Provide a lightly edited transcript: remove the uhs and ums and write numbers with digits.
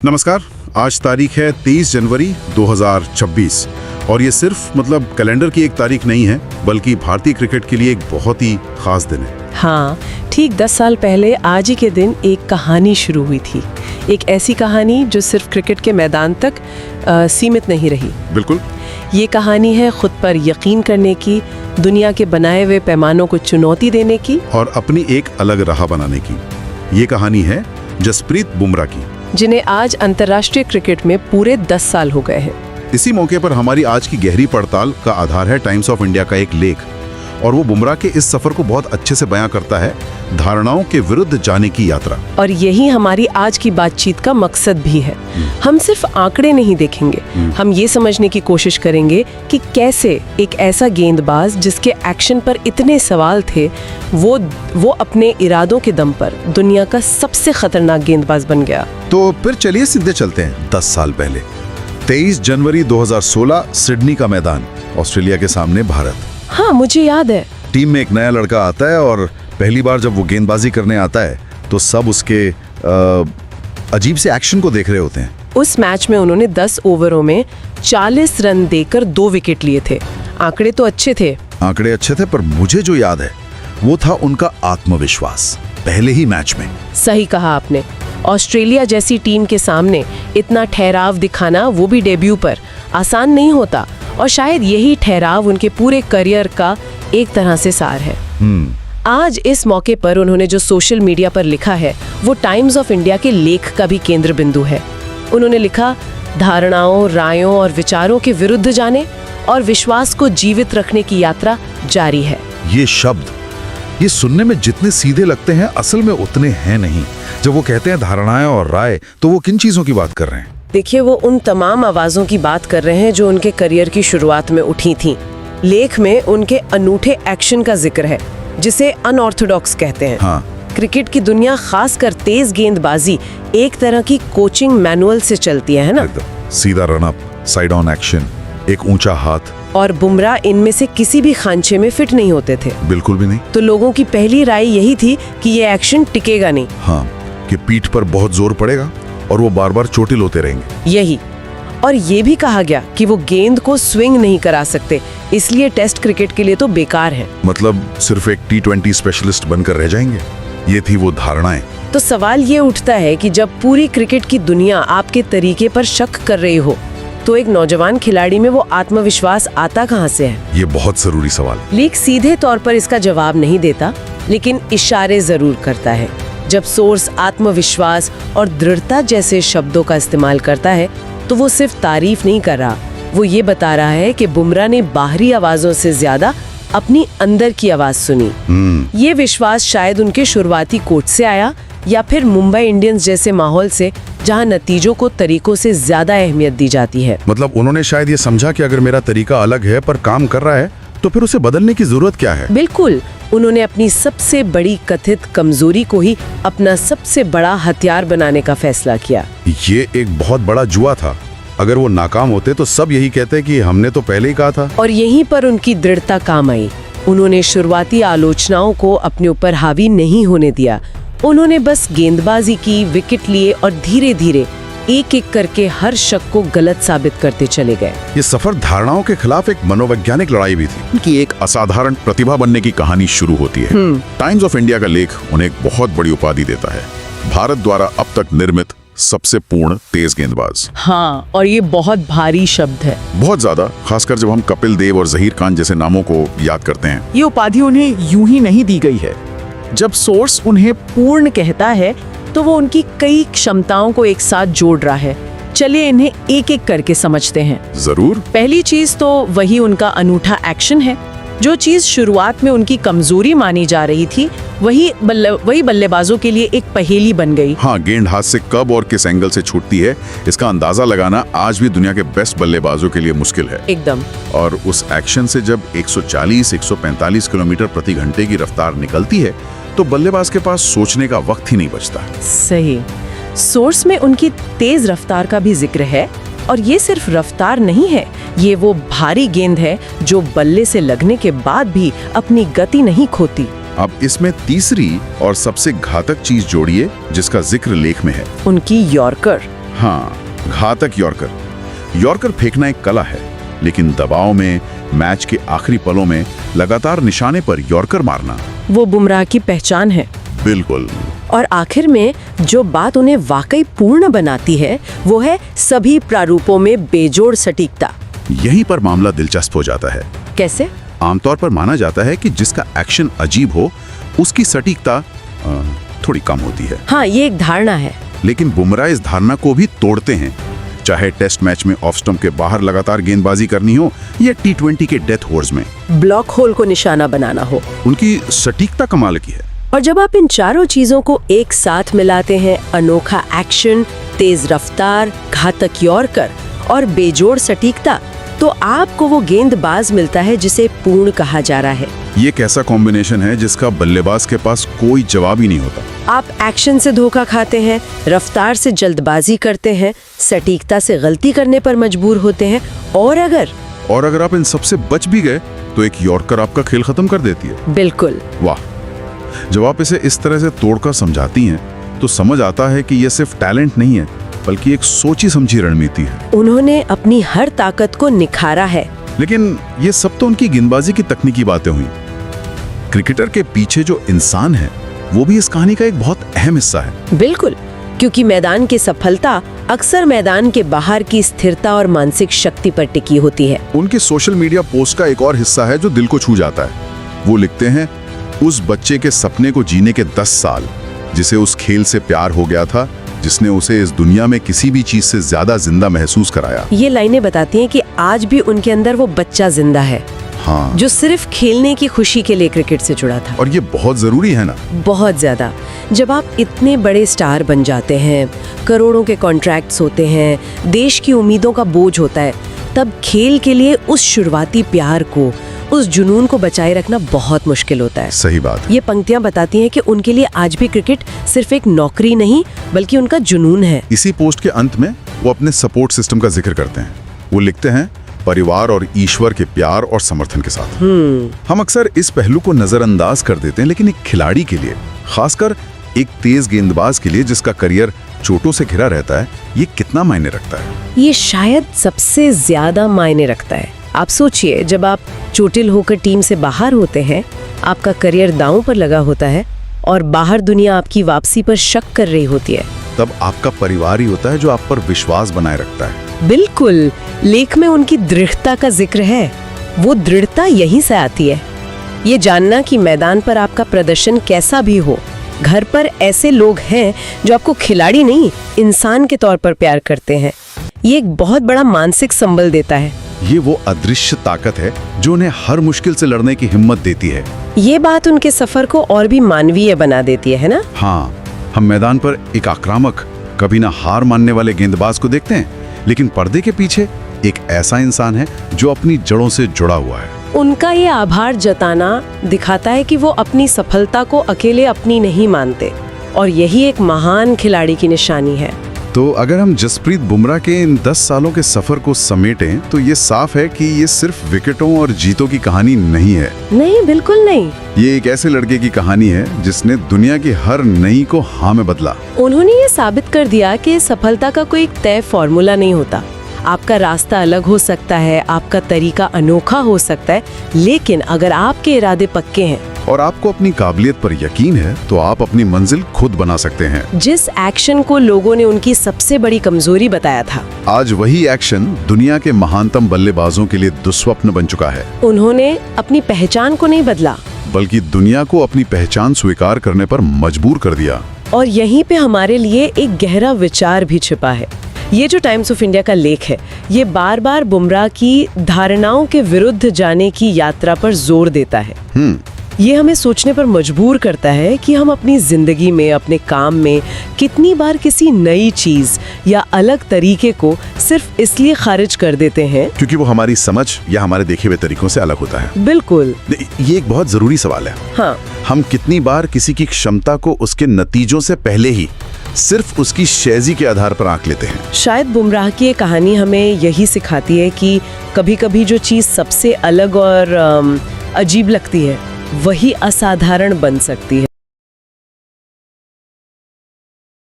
नमस्कार। आज तारीख है 23 जनवरी 2026 और ये सिर्फ कैलेंडर की एक तारीख नहीं है, बल्कि भारतीय क्रिकेट के लिए एक बहुत ही खास दिन है। हाँ, ठीक 10 साल पहले आज ही के दिन एक कहानी शुरू हुई थी। एक ऐसी कहानी जो सिर्फ क्रिकेट के मैदान तक सीमित नहीं रही। बिल्कुल। ये कहानी है खुद पर यकीन करने की, दुनिया के बनाए हुए पैमानों को चुनौती देने की और अपनी एक अलग राह बनाने की। ये कहानी है जसप्रीत बुमराह की, जिन्हें आज अंतर्राष्ट्रीय क्रिकेट में पूरे 10 साल हो गए हैं। इसी मौके पर हमारी आज की गहरी पड़ताल का आधार है टाइम्स ऑफ इंडिया का एक लेख, और वो बुमराह के इस सफर को बहुत अच्छे से बयां करता है, धारणाओं के विरुद्ध जाने की यात्रा। और यही हमारी आज की बातचीत का मकसद भी है। हम सिर्फ आंकड़े नहीं देखेंगे, हम ये समझने की कोशिश करेंगे कि कैसे एक ऐसा गेंदबाज जिसके एक्शन पर इतने सवाल थे, वो अपने इरादों के दम पर दुनिया का सबसे खतरनाक गेंदबाज बन गया। तो फिर चलिए सीधे चलते हैं 10 साल पहले। 23 जनवरी 2016, सिडनी का मैदान, ऑस्ट्रेलिया के सामने भारत। हाँ, मुझे याद है। टीम में एक नया लड़का आता है और पहली बार जब वो गेंदबाजी करने आता है तो सब उसके अजीब से एक्शन को देख रहे होते हैं। उस मैच में उन्होंने 10 ओवरों में 40 रन देकर 2 विकेट लिए थे। आंकड़े तो अच्छे थे। आंकड़े अच्छे थे, पर मुझे जो याद है वो था उनका आत्मविश्वास पहले ही मैच में। सही कहा आपने। ऑस्ट्रेलिया जैसी टीम के सामने इतना ठहराव दिखाना, वो भी डेब्यू पर, आसान नहीं होता। और शायद यही ठहराव उनके पूरे करियर का एक तरह से सार है। आज इस मौके पर उन्होंने जो सोशल मीडिया पर लिखा है, वो टाइम्स ऑफ इंडिया के लेख का भी केंद्र बिंदु है। उन्होंने लिखा, धारणाओं, रायों और विचारों के विरुद्ध जाने और विश्वास को जीवित रखने की यात्रा जारी है। ये शब्द, ये सुनने में जितने सीधे लगते हैं, असल में उतने हैं नहीं। जब वो कहते हैं धारणाएं और राय, तो वो किन चीजों की बात कर रहे हैं? देखिए, वो उन तमाम आवाजों की बात कर रहे हैं जो उनके करियर की शुरुआत में उठी थीं। लेख में उनके अनूठे एक्शन का जिक्र है, जिसे अनऑर्थोडॉक्स कहते हैं। हाँ। क्रिकेट की दुनिया, खासकर तेज गेंदबाजी, एक तरह की कोचिंग मैनुअल से चलती है ना? सीधा run up, side on action, एक ऊंचा हाथ। और बुमराह इनमें से किसी भी खांचे में फिट नहीं होते थे। बिल्कुल भी नहीं। तो लोगों की पहली राय यही थी कि ये एक्शन टिकेगा नहीं। हाँ, कि पीठ पर बहुत जोर पड़ेगा और वो बार बार चोटिल होते रहेंगे। यही। और ये भी कहा गया कि वो गेंद को स्विंग नहीं करा सकते, इसलिए टेस्ट क्रिकेट के लिए तो बेकार है। मतलब सिर्फ एक T20 स्पेशलिस्ट बनकर रह जाएंगे। ये थी वो धारणाएं। तो सवाल ये उठता है कि जब पूरी क्रिकेट की दुनिया आपके तरीके पर शक कर रही हो, तो एक नौजवान खिलाड़ी में वो आत्मविश्वास आता कहाँ से है? ये बहुत जरूरी सवाल। लेख सीधे तौर पर इसका जवाब नहीं देता, लेकिन इशारे जरूर करता है। जब सोर्स आत्मविश्वास और दृढ़ता जैसे शब्दों का इस्तेमाल करता है, तो वो सिर्फ तारीफ नहीं कर रहा, वो ये बता रहा है कि बुमराह ने बाहरी आवाजों से ज्यादा अपनी अंदर की आवाज सुनी। ये विश्वास शायद उनके शुरुआती कोच से आया, या फिर मुंबई इंडियंस जैसे माहौल से, जहां नतीजों को तरीकों से ज्यादा अहमियत दी जाती है। मतलब उन्होंने शायद ये समझा कि अगर मेरा तरीका अलग है पर काम कर रहा है, तो फिर उसे बदलने की जरूरत क्या है? बिल्कुल। उन्होंने अपनी सबसे बड़ी कथित कमजोरी को ही अपना सबसे बड़ा हथियार बनाने का फैसला किया। ये एक बहुत बड़ा जुआ था। अगर वो नाकाम होते तो सब यही कहते कि हमने तो पहले ही कहा था। और यहीं पर उनकी दृढ़ता काम आई। उन्होंने शुरुआती आलोचनाओं को अपने ऊपर हावी नहीं होने दिया। उन्होंने बस गेंदबाजी की, विकेट लिए और धीरे धीरे एक एक करके हर शक को गलत साबित करते चले गए। ये सफर धारणाओं के खिलाफ एक मनोवैज्ञानिक लड़ाई भी थी। उनकी एक असाधारण प्रतिभा बनने की कहानी शुरू होती है। टाइम्स ऑफ इंडिया का लेख उन्हें एक बहुत बड़ी उपाधि देता है, भारत द्वारा अब तक निर्मित सबसे पूर्ण तेज गेंदबाज। हाँ, और ये बहुत भारी शब्द है, बहुत ज्यादा, खासकर जब हम कपिल देव और जहीर खान जैसे नामों को याद करते हैं। ये उपाधि उन्हें यूं ही नहीं दी गई है। जब सोर्स उन्हें पूर्ण कहता है, तो वो उनकी कई क्षमताओं को एक साथ जोड़ रहा है। चलिए इन्हें एक एक करके समझते हैं। जरूर। पहली चीज तो वही उनका अनूठा एक्शन है। जो चीज शुरुआत में उनकी कमजोरी मानी जा रही थी, वही बल्लेबाजों के लिए एक पहेली बन गई। हाँ, गेंद हाथ से कब और किस एंगल से छूटती है, इसका अंदाजा लगाना आज भी दुनिया के बेस्ट बल्लेबाजों के लिए मुश्किल है। एकदम। और उस एक्शन से जब 140-145 किलोमीटर प्रति घंटे की रफ्तार निकलती है, तो बल्लेबाज के पास सोचने का वक्त ही नहीं बचता। सही। सोर्स में उनकी तेज रफ्तार का भी जिक्र है, और ये सिर्फ रफ्तार नहीं है, ये वो भारी गेंद है जो बल्ले से लगने के बाद भी अपनी गति नहीं खोती। अब इसमें तीसरी और सबसे घातक चीज जोड़िए जिसका जिक्र लेख में है, उनकी यॉर्कर। हाँ, घातक यॉर्कर। यॉर्कर फेंकना एक कला है, लेकिन दबाव में, मैच के आखिरी पलों में लगातार निशाने पर यॉर्कर मारना, वो बुमराह की पहचान है। बिल्कुल। और आखिर में जो बात उन्हें वाकई पूर्ण बनाती है वो है सभी प्रारूपों में बेजोड़ सटीकता। यहीं पर मामला दिलचस्प हो जाता है। कैसे? आमतौर पर माना जाता है कि जिसका एक्शन अजीब हो उसकी सटीकता थोड़ी कम होती है। हाँ, ये एक धारणा है। लेकिन बुमराह इस धारणा को भी तोड़ते हैं। चाहे टेस्ट मैच में ऑफ स्टंप के बाहर लगातार गेंदबाजी करनी हो या T20 के डेथ ओवर्स में ब्लॉक होल को निशाना बनाना हो, उनकी सटीकता कमाल की है। और जब आप इन चारों चीजों को एक साथ मिलाते हैं, अनोखा एक्शन, तेज रफ्तार, घातक यॉर्कर और बेजोड़ सटीकता, तो आपको वो गेंदबाज मिलता है जिसे पूर्ण कहा जा रहा है। ये एक ऐसा कॉम्बिनेशन है जिसका बल्लेबाज के पास कोई जवाब ही नहीं होता। आप एक्शन से धोखा खाते हैं, रफ्तार से जल्दबाजी करते हैं, सटीकता से गलती करने पर मजबूर होते हैं, और अगर आप इन सबसे बच भी गए तो एक यॉर्कर आपका खेल खत्म कर देती है। बिल्कुल। वाह, जब आप इसे इस तरह से तोड़कर समझाती हैं तो समझ आता है कि यह सिर्फ टैलेंट नहीं है बल्कि एक सोची समझी रणनीति है। उन्होंने अपनी हर ताकत को निखारा है। लेकिन ये सब तो उनकी गेंदबाजी की तकनीकी बातें हुई। क्रिकेटर के पीछे जो इंसान है वो भी इस कहानी का एक बहुत अहम हिस्सा है। बिल्कुल, क्योंकि मैदान की सफलता अक्सर मैदान के बाहर की स्थिरता और मानसिक शक्ति पर टिकी होती है। उनके सोशल मीडिया पोस्ट का एक और हिस्सा है जो दिल को छू जाता है। वो लिखते हैं, उस बच्चे के सपने को जीने के 10 साल, जिसे उस खेल से प्यार हो गया था, जिसने उसे इस दुनिया में किसी भी चीज से ज्यादा जिंदा महसूस कराया। ये लाइनें बताती हैं कि आज भी उनके अंदर वो बच्चा जिंदा है। हाँ, जो सिर्फ खेलने की खुशी के लिए क्रिकेट से जुड़ा था। और ये बहुत जरूरी है ना। बहुत ज्यादा। जब आप इतने बड़े स्टार बन जाते हैं, करोड़ों के कॉन्ट्रैक्ट्स होते हैं, देश की उम्मीदों का बोझ होता है, तब खेल के लिए उस शुरुआती प्यार को, उस जुनून को बचाए रखना बहुत मुश्किल होता है। सही बात। ये पंक्तियां बताती हैं कि उनके लिए आज भी क्रिकेट सिर्फ एक नौकरी नहीं बल्कि उनका जुनून है। इसी पोस्ट के अंत में वो अपने सपोर्ट सिस्टम का जिक्र करते हैं। वो लिखते हैं, परिवार और ईश्वर के प्यार और समर्थन के साथ। हम अक्सर इस पहलू को नजरअंदाज कर देते हैं, लेकिन एक खिलाड़ी के लिए, खासकर एक तेज गेंदबाज के लिए जिसका करियर चोटों से घिरा रहता है, ये कितना मायने रखता है? ये शायद सबसे ज्यादा मायने रखता है। आप सोचिए, जब आप चोटिल होकर टीम से बाहर होते हैं, आपका करियर दांव पर लगा होता है और बाहर दुनिया आपकी वापसी पर शक कर रही होती है, तब आपका परिवार ही होता है जो आप पर विश्वास बनाए रखता है। बिल्कुल। लेख में उनकी दृढ़ता का जिक्र है। वो दृढ़ता यहीं से आती है। ये जानना कि मैदान पर आपका प्रदर्शन कैसा भी हो, घर पर ऐसे लोग हैं जो आपको खिलाड़ी नहीं, इंसान के तौर पर प्यार करते हैं। ये एक बहुत बड़ा मानसिक संबल देता है। ये वो अदृश्य ताकत है जो उन्हें हर मुश्किल से लड़ने की हिम्मत देती है। ये बात उनके सफर को और भी मानवीय बना देती है ना? हाँ, हम मैदान पर एक आक्रामक, कभी ना हार मानने वाले गेंदबाज को देखते हैं, लेकिन पर्दे के पीछे एक ऐसा इंसान है जो अपनी जड़ों से जुड़ा हुआ है। उनका ये आभार जताना दिखाता है कि वो अपनी सफलता को अकेले अपनी नहीं मानते, और यही एक महान खिलाड़ी की निशानी है। तो अगर हम जसप्रीत बुमराह के इन 10 सालों के सफर को समेटें तो ये साफ है कि ये सिर्फ विकेटों और जीतों की कहानी नहीं है। नहीं, बिल्कुल नहीं। ये एक ऐसे लड़के की कहानी है जिसने दुनिया की हर नई को हाँ में बदला। उन्होंने ये साबित कर दिया कि सफलता का कोई तय फॉर्मूला नहीं होता। आपका रास्ता अलग हो सकता है, आपका तरीका अनोखा हो सकता है, लेकिन अगर आपके इरादे पक्के हैं और आपको अपनी काबिलियत पर यकीन है तो आप अपनी मंजिल खुद बना सकते हैं। जिस एक्शन को लोगों ने उनकी सबसे बड़ी कमजोरी बताया था, आज वही एक्शन दुनिया के महानतम बल्लेबाजों के लिए दुस्वप्न बन चुका है। उन्होंने अपनी पहचान को नहीं बदला बल्कि दुनिया को अपनी पहचान स्वीकार करने पर मजबूर कर दिया। और यहीं पे हमारे लिए एक गहरा विचार भी छिपा है। ये जो टाइम्स ऑफ इंडिया का लेख है, ये बार बार बुमराह की धारणाओं के विरुद्ध जाने की यात्रा पर जोर देता है। ये हमें सोचने पर मजबूर करता है कि हम अपनी जिंदगी में, अपने काम में कितनी बार किसी नई चीज या अलग तरीके को सिर्फ इसलिए खारिज कर देते हैं क्योंकि वो हमारी समझ या हमारे देखे हुए तरीकों से अलग होता है। बिल्कुल। ये एक बहुत जरूरी सवाल है। हाँ, हम कितनी बार किसी की क्षमता को उसके नतीजों से पहले ही सिर्फ उसकी शैली के आधार पर आंक लेते हैं। शायद बुमराह की ये कहानी हमें यही सिखाती है कि कभी-कभी जो चीज सबसे अलग और अजीब लगती है, वही असाधारण बन सकती है।